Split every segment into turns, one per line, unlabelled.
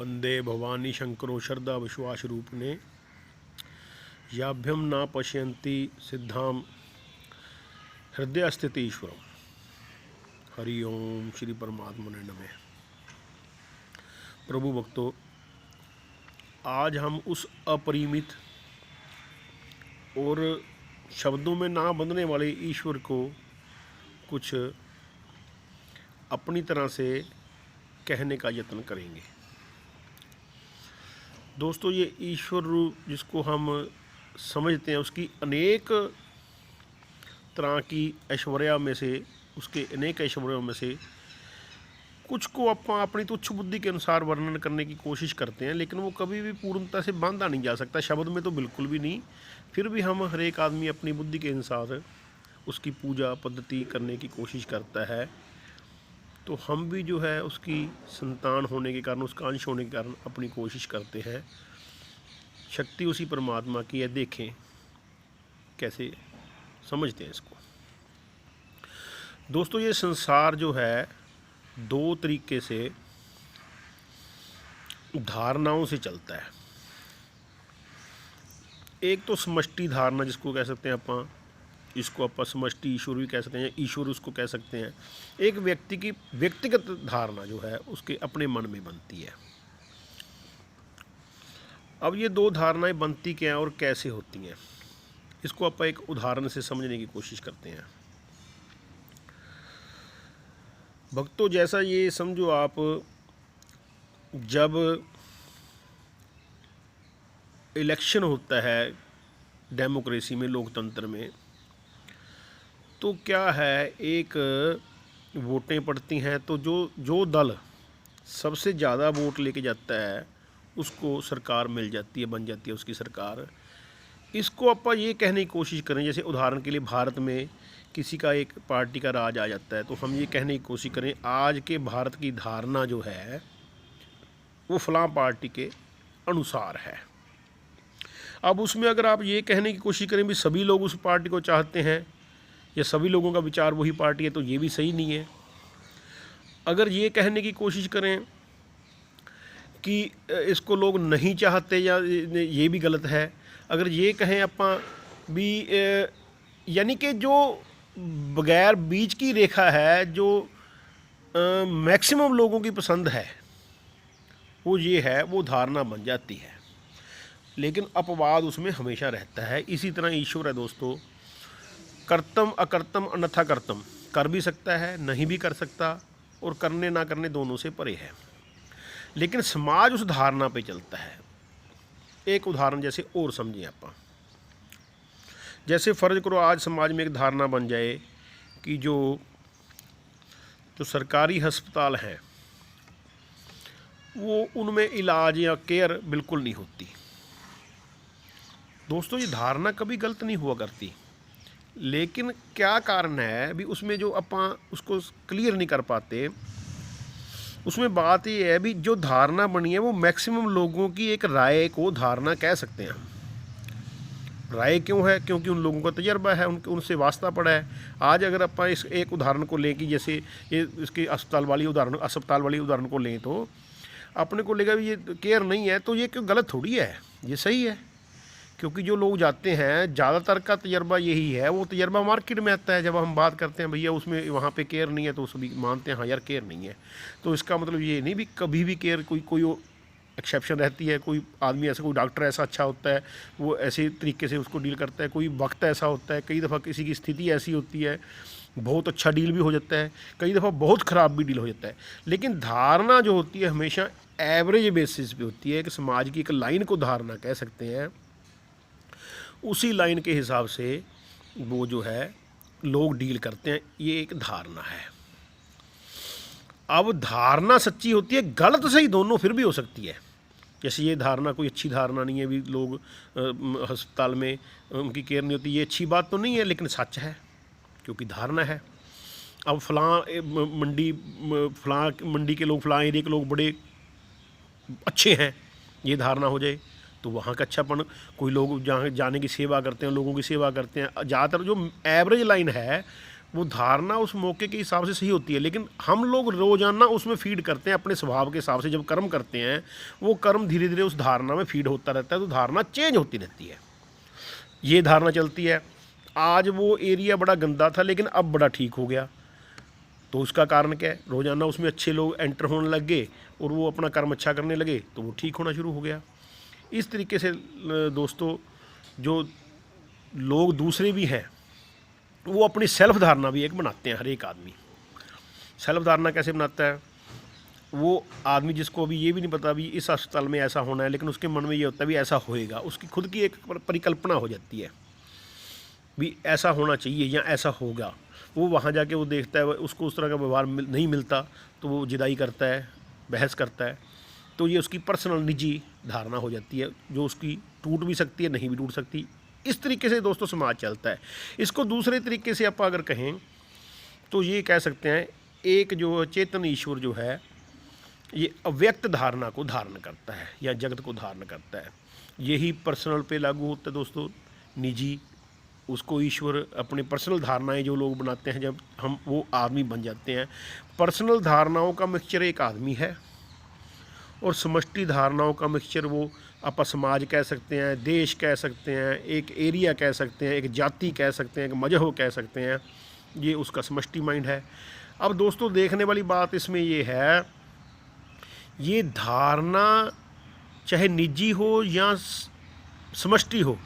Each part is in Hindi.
वंदे भवानी शंकरो श्रद्धा विश्वास रूपिणे याभ्यम न पश्यन्ति सिद्धाम हृदय स्थित ईश्वरम। हरि ओम श्री परमात्मने नमः। प्रभु भक्तों, आज हम उस अपरिमित और शब्दों में ना बंधने वाले ईश्वर को कुछ अपनी तरह से कहने का यत्न करेंगे। दोस्तों, ये ईश्वर रूप जिसको हम समझते हैं, उसकी अनेक तरह की ऐश्वर्या में से, उसके अनेक ऐश्वर्यों में से कुछ को अपनी तुच्छ बुद्धि के अनुसार वर्णन करने की कोशिश करते हैं, लेकिन वो कभी भी पूर्णता से बांधा नहीं जा सकता। शब्द में तो बिल्कुल भी नहीं। फिर भी हम हर एक आदमी अपनी बुद्धि के अनुसार उसकी पूजा पद्धति करने की कोशिश करता है। तो हम भी जो है उसकी संतान होने के कारण, उसका अंश होने के कारण अपनी कोशिश करते हैं। शक्ति उसी परमात्मा की है। देखें कैसे समझते हैं इसको। दोस्तों, ये संसार जो है दो तरीके से धारणाओं से चलता है। एक तो समष्टि धारणा जिसको कह सकते हैं अपन, इसको अपन समष्टि ईश्वर भी कह सकते हैं, ईश्वर उसको कह सकते हैं। एक व्यक्ति की व्यक्तिगत धारणा जो है उसके अपने मन में बनती है। अब ये दो धारणाएं बनती क्या हैं और कैसे होती हैं, इसको अपन एक उदाहरण से समझने की कोशिश करते हैं। भक्तों, जैसा ये समझो आप, जब इलेक्शन होता है डेमोक्रेसी में, लोकतंत्र में, तो क्या है, एक वोटें पड़ती हैं, तो जो दल सबसे ज़्यादा वोट लेके जाता है उसको सरकार मिल जाती है, बन जाती है उसकी सरकार। इसको अपन ये कहने की कोशिश करें, जैसे उदाहरण के लिए भारत में किसी का एक पार्टी का राज आ जाता है, तो हम ये कहने की कोशिश करें आज के भारत की धारणा जो है वो फलां पार्टी के अनुसार है। अब उसमें अगर आप ये कहने की कोशिश करें भी सभी लोग उस पार्टी को चाहते हैं या सभी लोगों का विचार वही पार्टी है, तो ये भी सही नहीं है। अगर ये कहने की कोशिश करें कि इसको लोग नहीं चाहते, या ये भी गलत है। अगर ये कहें अपन भी, यानी कि जो बगैर बीच की रेखा है, जो मैक्सिमम लोगों की पसंद है, वो ये है, वो धारणा बन जाती है। लेकिन अपवाद उसमें हमेशा रहता है। इसी तरह ईश्वर है दोस्तों, कर्तम अकर्तम अन्यथा कर्तम, कर भी सकता है, नहीं भी कर सकता, और करने ना करने दोनों से परे है। लेकिन समाज उस धारणा पे चलता है। एक उदाहरण जैसे और समझें आप, जैसे फ़र्ज करो आज समाज में एक धारणा बन जाए कि जो सरकारी अस्पताल हैं वो उनमें इलाज या केयर बिल्कुल नहीं होती। दोस्तों, ये धारणा कभी गलत नहीं हुआ करती, लेकिन क्या कारण है भी उसमें जो अपन उसको क्लियर नहीं कर पाते। उसमें बात ये है भी जो धारणा बनी है वो मैक्सिमम लोगों की एक राय को धारणा कह सकते हैं हम। राय क्यों है? क्योंकि उन लोगों का तजर्बा है, उनसे वास्ता पड़ा है। आज अगर अपन इस एक उदाहरण को लें कि जैसे ये इसके अस्पताल वाली उदाहरण को लें, तो अपने को लेगा भी ये केयर नहीं है, तो ये क्यों गलत थोड़ी है, ये सही है। क्योंकि जो लोग जाते हैं ज़्यादातर का तजर्बा यही है। वो तजर्बा मार्केट में आता है। जब हम बात करते हैं भैया उसमें वहाँ पे केयर नहीं है, तो सभी मानते हैं हाँ यार केयर नहीं है। तो इसका मतलब ये नहीं भी कभी भी केयर कोई एक्सेप्शन रहती है। कोई आदमी ऐसा, कोई डॉक्टर ऐसा अच्छा होता है, वो ऐसे तरीके से उसको डील करता है। कोई वक्त ऐसा होता है, कई दफ़ा किसी की स्थिति ऐसी होती है, बहुत अच्छा डील भी हो जाता है, कई दफ़ा बहुत ख़राब भी डील हो जाता है। लेकिन धारणा जो होती है हमेशा एवरेज बेसिस पे होती है। कि समाज की एक लाइन को धारणा कह सकते हैं। उसी लाइन के हिसाब से वो जो है लोग डील करते हैं। ये एक धारणा है। अब धारणा सच्ची होती है, गलत सही दोनों फिर भी हो सकती है। जैसे ये धारणा कोई अच्छी धारणा नहीं है भी लोग अस्पताल में उनकी केयर नहीं होती, ये अच्छी बात तो नहीं है, लेकिन सच है क्योंकि धारणा है। अब फलां मंडी के लोग, फलां एरिया के लोग बड़े अच्छे हैं, ये धारणा हो जाए, तो वहाँ का अच्छापन, कोई लोग जहाँ जाने की सेवा करते हैं, लोगों की सेवा करते हैं। ज़्यादातर जो एवरेज लाइन है वो धारणा उस मौके के हिसाब से सही होती है, लेकिन हम लोग रोजाना उसमें फीड करते हैं अपने स्वभाव के हिसाब से। जब कर्म करते हैं वो कर्म धीरे धीरे उस धारणा में फीड होता रहता है, तो धारणा चेंज होती रहती है। ये धारणा चलती है, आज वो एरिया बड़ा गंदा था लेकिन अब बड़ा ठीक हो गया, तो उसका कारण क्या है? रोजाना उसमें अच्छे लोग एंटर होने लग गए और वो अपना कर्म अच्छा करने लगे, तो वो ठीक होना शुरू हो गया। इस तरीके से दोस्तों जो लोग दूसरे भी हैं वो अपनी सेल्फ धारणा भी एक बनाते हैं। हर एक आदमी सेल्फ धारणा कैसे बनाता है? वो आदमी जिसको अभी ये भी नहीं पता भी इस अस्पताल में ऐसा होना है, लेकिन उसके मन में ये होता है भी ऐसा होएगा, उसकी खुद की एक परिकल्पना हो जाती है भी ऐसा होना चाहिए या ऐसा होगा। वो वहाँ जाके वो देखता है, उसको उस तरह का व्यवहार नहीं मिलता तो वो जिदाई करता है, बहस करता है। तो ये उसकी पर्सनल निजी धारणा हो जाती है, जो उसकी टूट भी सकती है, नहीं भी टूट सकती। इस तरीके से दोस्तों समाज चलता है। इसको दूसरे तरीके से आप अगर कहें तो ये कह सकते हैं, एक जो चेतन ईश्वर जो है ये अव्यक्त धारणा को धारण करता है या जगत को धारण करता है। यही पर्सनल पे लागू होता है दोस्तों, निजी। उसको ईश्वर अपने पर्सनल धारणाएं जो लोग बनाते हैं, जब हम वो आदमी बन जाते हैं। पर्सनल धारणाओं का मिक्सचर एक आदमी है और समष्टि धारणाओं का मिक्सचर वो आप समाज कह सकते हैं, देश कह सकते हैं, एक एरिया कह सकते हैं, एक जाति कह सकते हैं, एक मजहब कह सकते हैं। ये उसका समष्टि माइंड है। अब दोस्तों देखने वाली बात इसमें ये है, ये धारणा चाहे निजी हो या समष्टि हो,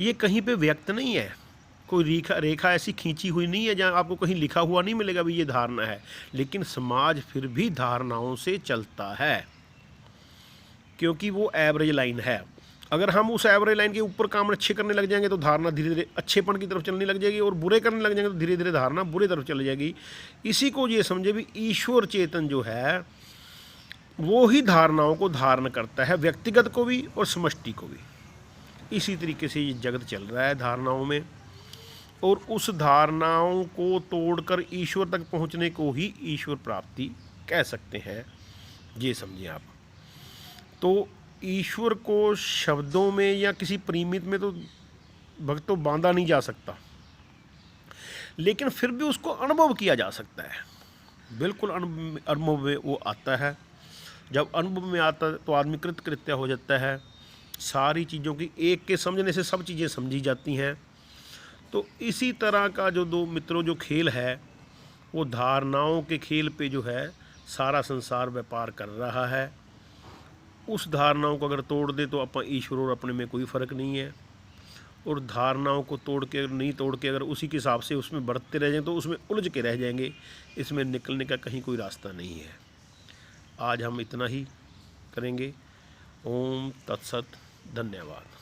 ये कहीं पे व्यक्त नहीं है। कोई रेखा ऐसी खींची हुई नहीं है जहाँ आपको कहीं लिखा हुआ नहीं मिलेगा भी ये धारणा है। लेकिन समाज फिर भी धारणाओं से चलता है, क्योंकि वो एवरेज लाइन है। अगर हम उस एवरेज लाइन के ऊपर काम अच्छे करने लग जाएंगे तो धारणा धीरे धीरे अच्छेपन की तरफ चलने लग जाएगी, और बुरे करने लग जाएंगे तो धीरे धीरे धारणा बुरे तरफ चली जाएगी। इसी को ये समझे भी ईश्वर चेतन जो है वो ही धारणाओं को धारण करता है, व्यक्तिगत को भी और समष्टि को भी। इसी तरीके से ये जगत चल रहा है धारणाओं में, और उस धारणाओं को तोड़कर ईश्वर तक पहुंचने को ही ईश्वर प्राप्ति कह सकते हैं। ये समझिए आप। तो ईश्वर को शब्दों में या किसी परिमित में तो भक्तों बांधा नहीं जा सकता, लेकिन फिर भी उसको अनुभव किया जा सकता है। बिल्कुल अनुभव में वो आता है। जब अनुभव में आता है तो आदमी कृतकृत्य हो जाता है। सारी चीज़ों की एक के समझने से सब चीज़ें समझी जाती हैं। तो इसी तरह का जो दो मित्रों जो खेल है, वो धारणाओं के खेल पे जो है सारा संसार व्यापार कर रहा है। उस धारणाओं को अगर तोड़ दे तो अपन ईश्वर और अपने में कोई फ़र्क नहीं है, और धारणाओं को तोड़ के नहीं तोड़ के अगर उसी के हिसाब से उसमें बढ़ते रह जाएं तो उसमें उलझ के रह जाएंगे। इसमें निकलने का कहीं कोई रास्ता नहीं है। आज हम इतना ही करेंगे। ओम तत्सत। धन्यवाद।